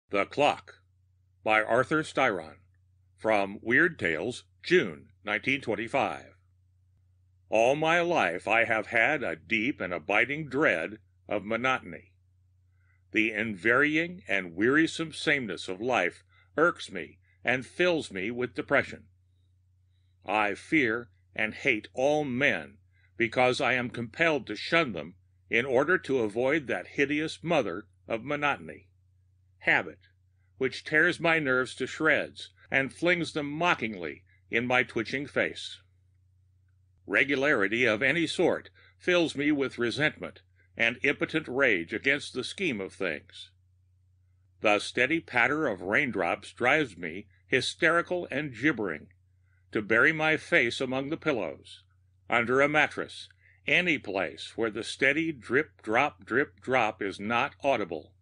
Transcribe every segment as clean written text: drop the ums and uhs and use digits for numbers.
The Clock by Arthur Styron. From Weird Tales, June 1925. All my life I have had a deep and abiding dread of monotony. The unvarying and wearisome sameness of life irks me and fills me with depression. I fear and hate all men because I am compelled to shun them in order to avoid that hideous mother of monotony, habit, which tears my nerves to shreds and flings them mockingly in my twitching face. Regularity of any sort fills me with resentment and impotent rage against the scheme of things. The steady patter of raindrops drives me, hysterical and gibbering, to bury my face among the pillows, under a mattress, any place where the steady drip drop is not audible.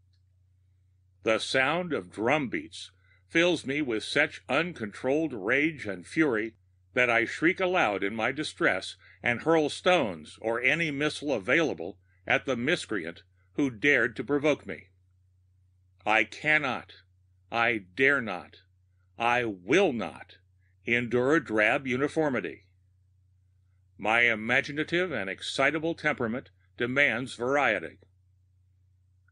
The sound of drum beats fills me with such uncontrolled rage and fury that I shriek aloud in my distress and hurl stones or any missile available at the miscreant who dared to provoke me. I cannot, I dare not, I will not endure drab uniformity. My imaginative and excitable temperament demands variety.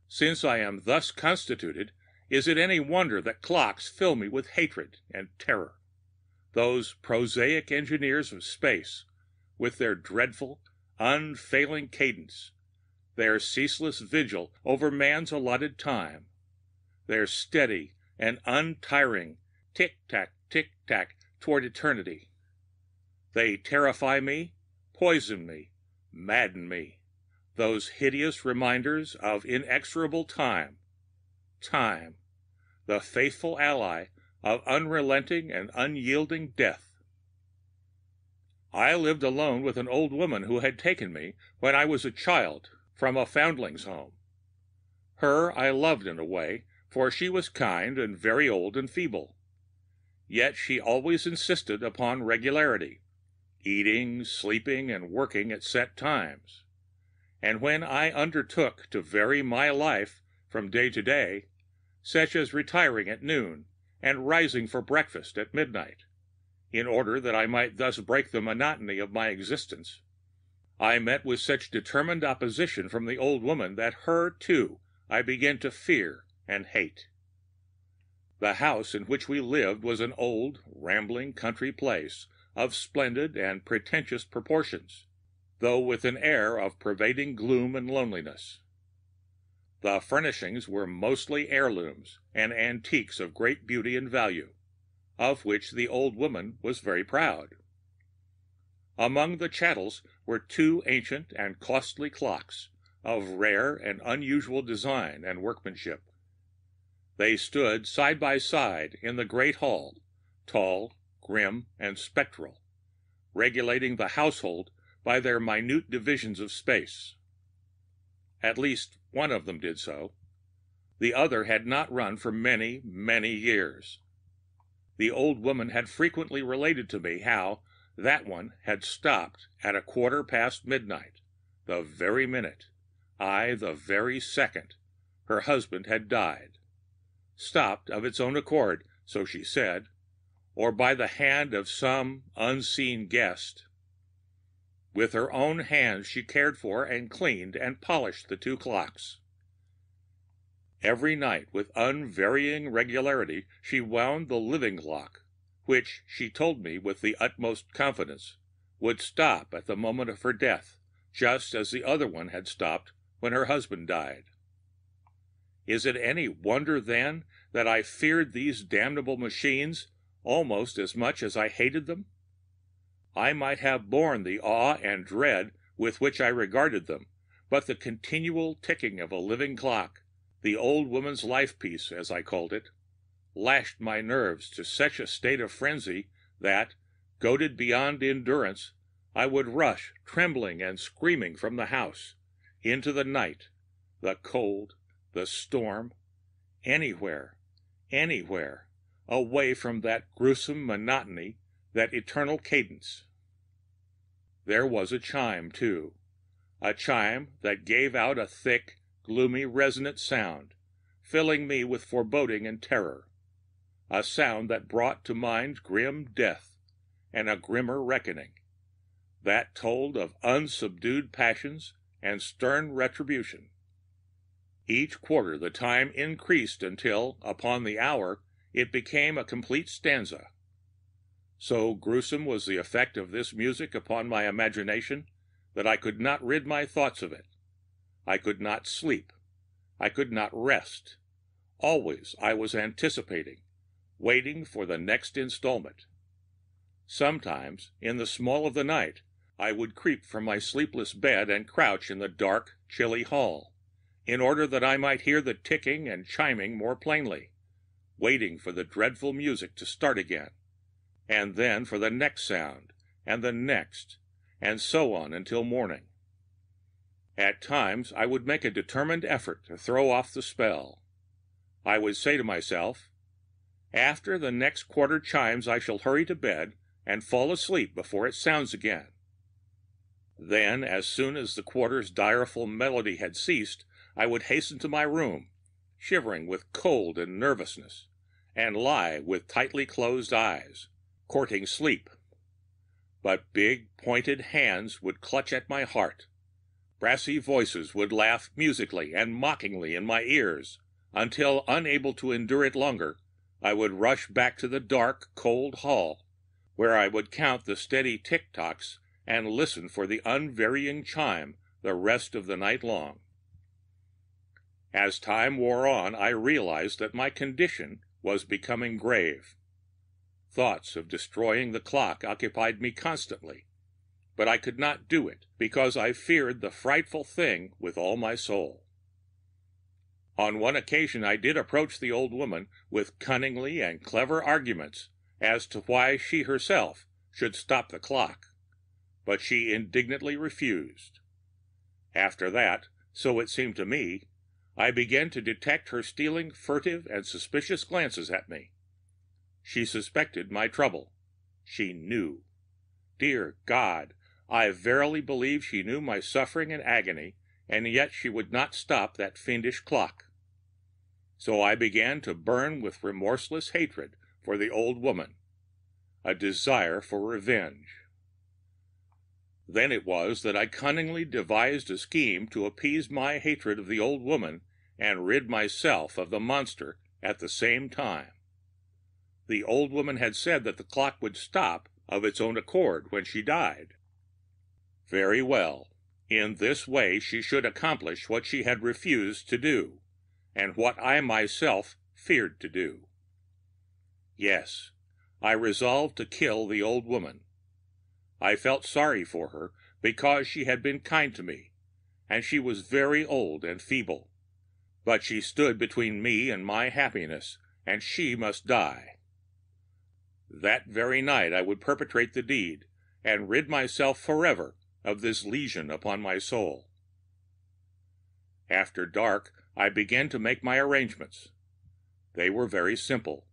Since I am thus constituted, is it any wonder that clocks fill me with hatred and terror? Those prosaic engineers of space, with their dreadful, unfailing cadence, their ceaseless vigil over man's allotted time, their steady and untiring tick-tack toward eternity. They terrify me, poison me, madden me, those hideous reminders of inexorable time, the faithful ally of unrelenting and unyielding death. I lived alone with an old woman who had taken me, when I was a child, from a foundlings' home. Her I loved in a way, for she was kind and very old and feeble. Yet she always insisted upon regularity, eating, sleeping, and working at set times. And when I undertook to vary my life from day to day, such as retiring at noon and rising for breakfast at midnight, in order that I might thus break the monotony of my existence, I met with such determined opposition from the old woman that her, too, I began to fear and hate. The house in which we lived was an old, rambling country place of splendid and pretentious proportions, though with an air of pervading gloom and loneliness. The furnishings were mostly heirlooms and antiques of great beauty and value, of which the old woman was very proud. Among the chattels were two ancient and costly clocks, of rare and unusual design and workmanship. They stood side by side in the great hall, tall, grim, and spectral, regulating the household by their minute divisions of space. At least one of them did so. The other had not run for many, many years. The old woman had frequently related to me how that one had stopped at 1/4 midnight, the very minute, aye, the very second, her husband had died. Stopped of its own accord, so she said, or by the hand of some unseen guest. With her own hands she cared for and cleaned and polished the two clocks. Every night, with unvarying regularity, she wound the living clock, which, she told me with the utmost confidence, would stop at the moment of her death, just as the other one had stopped when her husband died. Is it any wonder, then, that I feared these damnable machines almost as much as I hated them? I might have borne the awe and dread with which I regarded them, but the continual ticking of a living clock, the old woman's life piece, as I called it, lashed my nerves to such a state of frenzy that, goaded beyond endurance, I would rush trembling and screaming from the house, into the night, the cold, the storm, anywhere, away from that gruesome monotony, that eternal cadence. There was a chime, too, a chime that gave out a thick, gloomy, resonant sound, filling me with foreboding and terror, a sound that brought to mind grim death and a grimmer reckoning, that told of unsubdued passions and stern retribution. Each quarter the time increased until, upon the hour, it became a complete stanza. So gruesome was the effect of this music upon my imagination that I could not rid my thoughts of it. I could not sleep. I could not rest. Always I was anticipating, waiting for the next installment. Sometimes, in the small of the night, I would creep from my sleepless bed and crouch in the dark, chilly hall, in order that I might hear the ticking and chiming more plainly, waiting for the dreadful music to start again, and then for the next sound, and the next, and so on until morning. At times I would make a determined effort to throw off the spell. I would say to myself, "After the next quarter chimes I shall hurry to bed and fall asleep before it sounds again." Then, as soon as the quarter's direful melody had ceased, I would hasten to my room, shivering with cold and nervousness, and lie with tightly closed eyes, courting sleep. But big, pointed hands would clutch at my heart. Brassy voices would laugh musically and mockingly in my ears, until, unable to endure it longer, I would rush back to the dark, cold hall, where I would count the steady tick-tocks and listen for the unvarying chime the rest of the night long. As time wore on, I realized that my condition was becoming grave. Thoughts of destroying the clock occupied me constantly, but I could not do it because I feared the frightful thing with all my soul. On one occasion I did approach the old woman with cunningly and clever arguments as to why she herself should stop the clock, but she indignantly refused. After that, so it seemed to me, I began to detect her stealing furtive and suspicious glances at me. She suspected my trouble. She knew. Dear God, I verily believe she knew my suffering and agony, and yet she would not stop that fiendish clock. So I began to burn with remorseless hatred for the old woman, a desire for revenge. Then it was that I cunningly devised a scheme to appease my hatred of the old woman and rid myself of the monster at the same time. The old woman had said that the clock would stop of its own accord when she died. Very well. In this way she should accomplish what she had refused to do, and what I myself feared to do. Yes, I resolved to kill the old woman. I felt sorry for her because she had been kind to me, and she was very old and feeble. But she stood between me and my happiness, and she must die. That very night I would perpetrate the deed, and rid myself forever of this lesion upon my soul. After dark, I began to make my arrangements. They were very simple.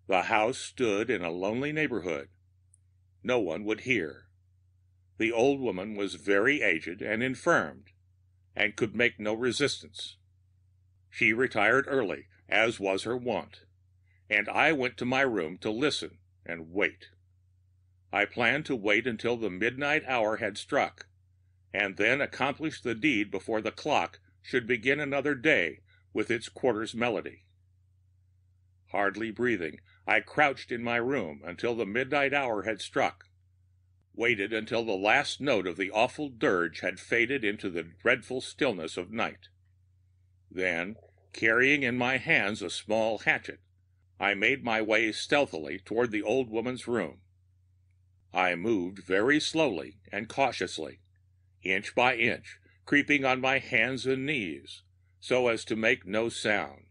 The house stood in a lonely neighborhood. No one would hear. The old woman was very aged and infirmed, and could make no resistance. She retired early, as was her wont, and I went to my room to listen and wait. I planned to wait until the midnight hour had struck, and then accomplish the deed before the clock should begin another day with its quarter's melody. Hardly breathing, I crouched in my room until the midnight hour had struck, waited until the last note of the awful dirge had faded into the dreadful stillness of night. Then, carrying in my hands a small hatchet, I made my way stealthily toward the old woman's room. I moved very slowly and cautiously, inch by inch, creeping on my hands and knees, so as to make no sound.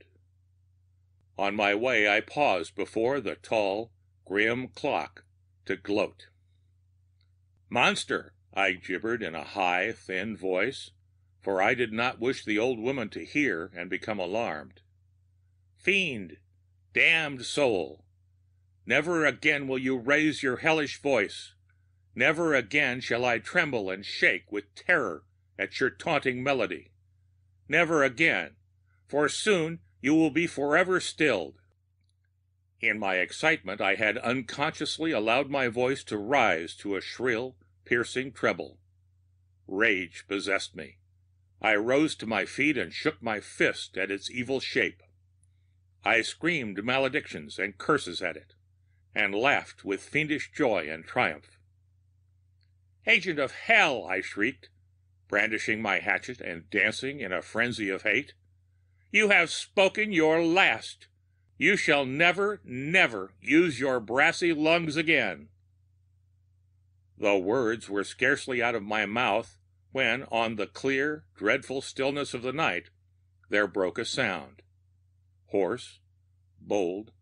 On my way I paused before the tall, grim clock to gloat. "Monster!" I gibbered in a high, thin voice, for I did not wish the old woman to hear and become alarmed. "Fiend! Damned soul! Never again will you raise your hellish voice. Never again shall I tremble and shake with terror at your taunting melody. Never again, for soon You will be forever stilled." In my excitement, I had unconsciously allowed my voice to rise to a shrill, piercing treble. Rage possessed me. I rose to my feet and shook my fist at its evil shape. I screamed maledictions and curses at it, and laughed with fiendish joy and triumph. "Agent of hell!" I shrieked, brandishing my hatchet and dancing in a frenzy of hate. "You have spoken your last! You shall never, never use your brassy lungs again!" The words were scarcely out of my mouth when, on the clear, dreadful stillness of the night, there broke a sound. Hoarse, bold,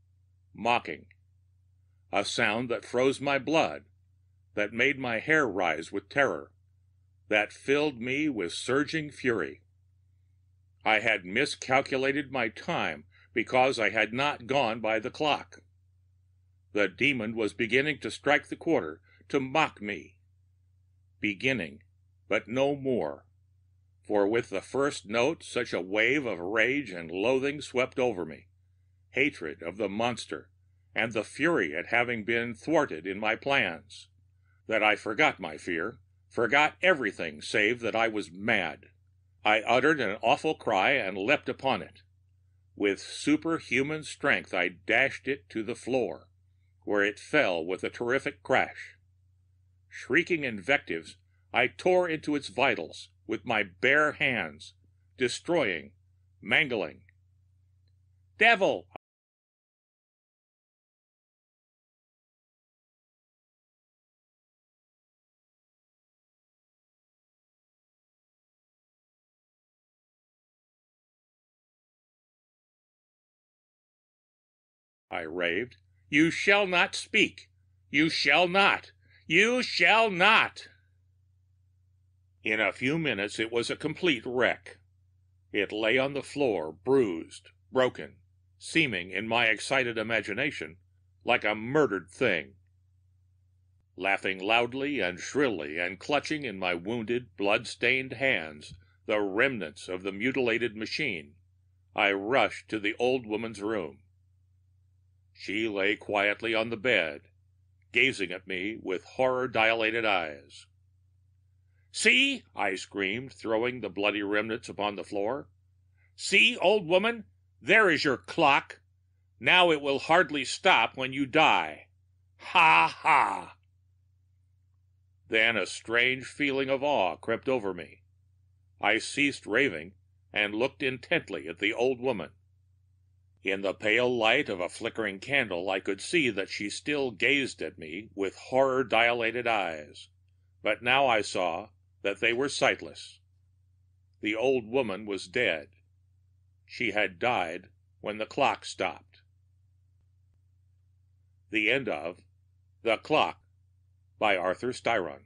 mocking. A sound that froze my blood, that made my hair rise with terror, that filled me with surging fury. I had miscalculated my time because I had not gone by the clock. The demon was beginning to strike the quarter, to mock me. Beginning, but no more. For with the first note such a wave of rage and loathing swept over me, hatred of the monster and the fury at having been thwarted in my plans, that I forgot my fear, forgot everything save that I was mad. I uttered an awful cry and leapt upon it. With superhuman strength I dashed it to the floor, where it fell with a terrific crash. Shrieking invectives, I tore into its vitals with my bare hands, destroying, mangling. "Devil!" I raved. "You shall not speak! You shall not! You shall not!" In a few minutes it was a complete wreck. It lay on the floor, bruised, broken, seeming, in my excited imagination, like a murdered thing. Laughing loudly and shrilly and clutching in my wounded, blood-stained hands the remnants of the mutilated machine, I rushed to the old woman's room. She lay quietly on the bed, gazing at me with horror-dilated eyes. "See!" I screamed, throwing the bloody remnants upon the floor. "See, old woman, there is your clock! Now it will hardly stop when you die! Ha! ha!" Then a strange feeling of awe crept over me. I ceased raving and looked intently at the old woman. In the pale light of a flickering candle I could see that she still gazed at me with horror-dilated eyes, but now I saw that they were sightless. The old woman was dead. She had died when the clock stopped. The end of The Clock by Arthur Styron.